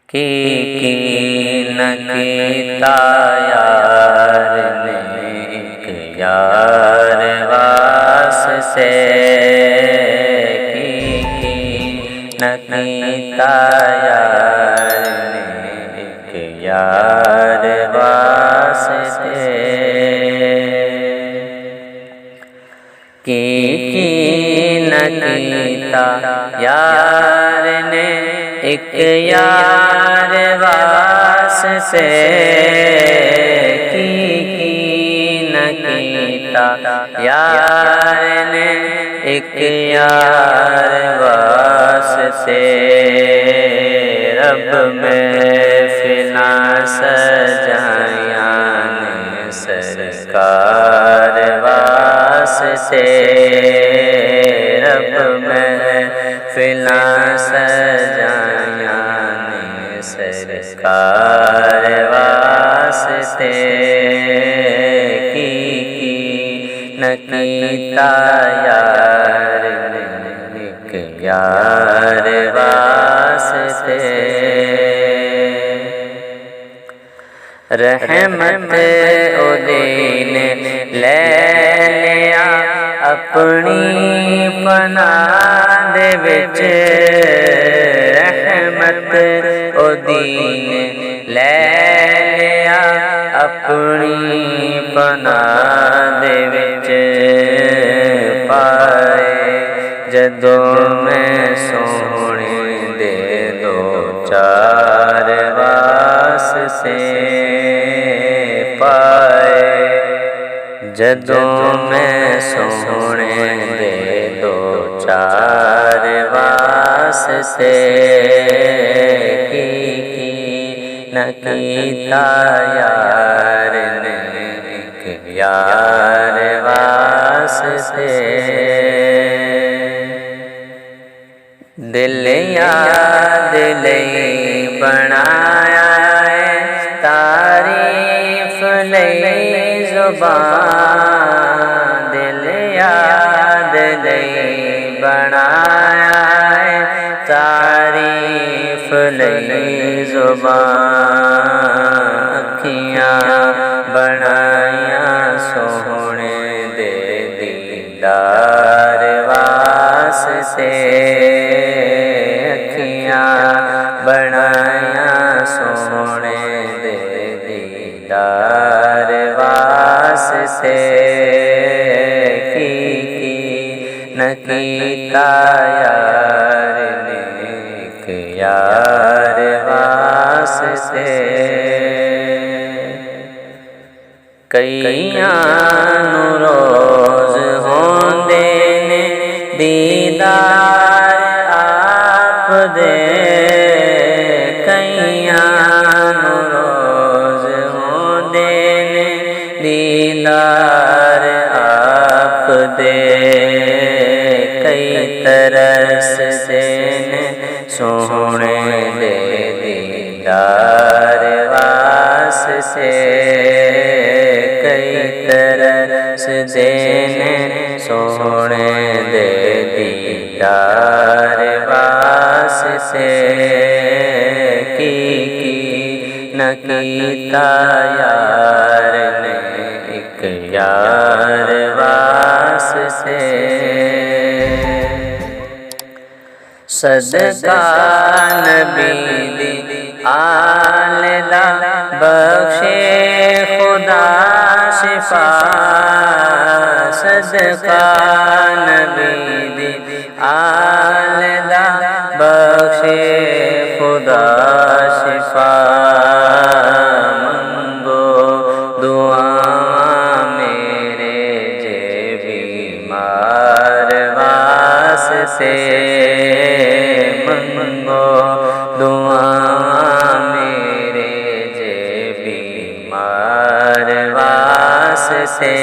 کی نہ کیتا یار نے ایک یار واسطے، کی نہ کیتا یار نے ایک یار واسطے، کی نہ کیتا یار نے ایک یار واسطے، کی نہ کیتا یار نے ایک یار واسطے، رب محفلاں سجائیاں نے سرکار واسطے، رب محفلاں سجائیاں نے سرکار واسطے، کی نہ کیتا یار نے ایک یار واسطے، رحمت اودی نے لے لیا اپنی پناہ دے وچ، رحمت اودی نے لے لیا اپنی پناہ دے وچ، پائے جدوں میں سونے دے دو چار واسطے، پائے جدوں میں سونے دے دو چار واسطے، کی نہ کیتا یار نے ایک یار واسطے، دل یاد لئی بنایا ہے تعریف لئی زبان، دل یاد لئی بنایا ہے تعریف لئی زبان، اکھیاں بنائیاں سونے دے دیدار واسطے، اکھیاں بنائیاں سونے دے دیدار واسطے، کی نہ کیتا یار نے ایک یار واسطے، کئیاں نوں روز ہوندے نے دیدار آپ دے، کئیاں نوں روز ہوندے نے دیدار آپ دے، کئی ترسدے نے سونے دے دیدار واسطے، کئی ترسدے نے سونے دے دیدار واسطے، کی نہ کیتا یار نے ایک یار واسطے، صدقہ نبی دی آل دا بخشے خدا شفا، صدقہ نبی دی آل دا بخشے خدا شفا، منگو دعا میرے جے بیمار واسطے، منگو دعا میرے جے بیمار واسطے،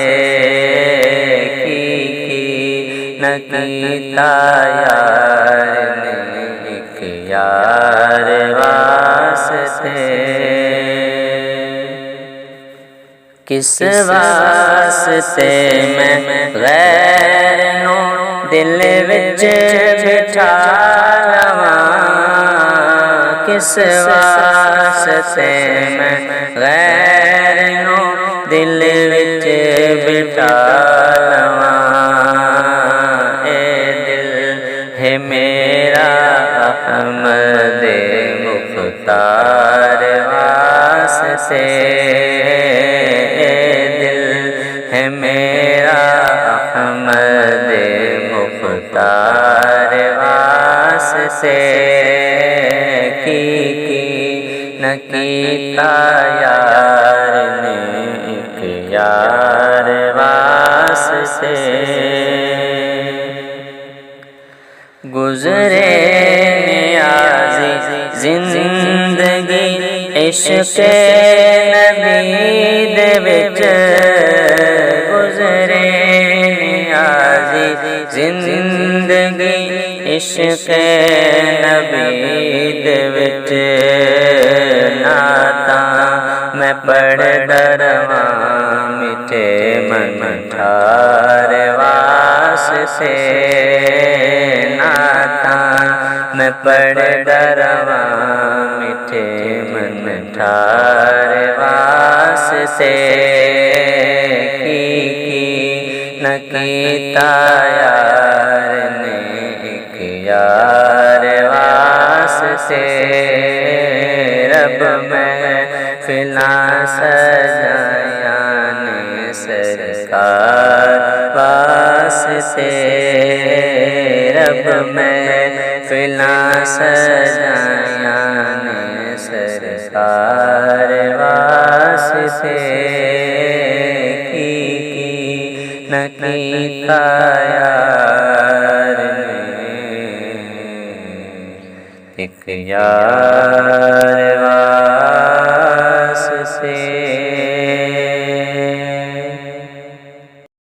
کی نہ کیتا یار نے ایک یار واسطے، کس واسطے میں غیر نو دل وچ بٹھا لواں، کس واسطے میں غیر نو دل وچ بٹھا لواں، اے دل ہے میرا احمد مختار واسطے، اے دل ہے میرا احمد مختار واسطے، کی نہ کیتا یار نے ایک یار واسطے، گزرے نیازی زندگی عشق نبی دے وچ، گزرے نیازی زندگی عشق نبی دے وچ، نعتاں میں پڑھدا رہواں میٹھے من ٹھار واسطے، نعتاں میں پڑھدا رہواں میٹھے من ٹھار واسطے، کی نہ کیتا یار نے ایک یار واسطے، رب محفلاں سجایاں نے سرکار واسطے، رب محفلاں سجایاں نے سرکار واسطے، کی نہ کیتا یار نے ایک یار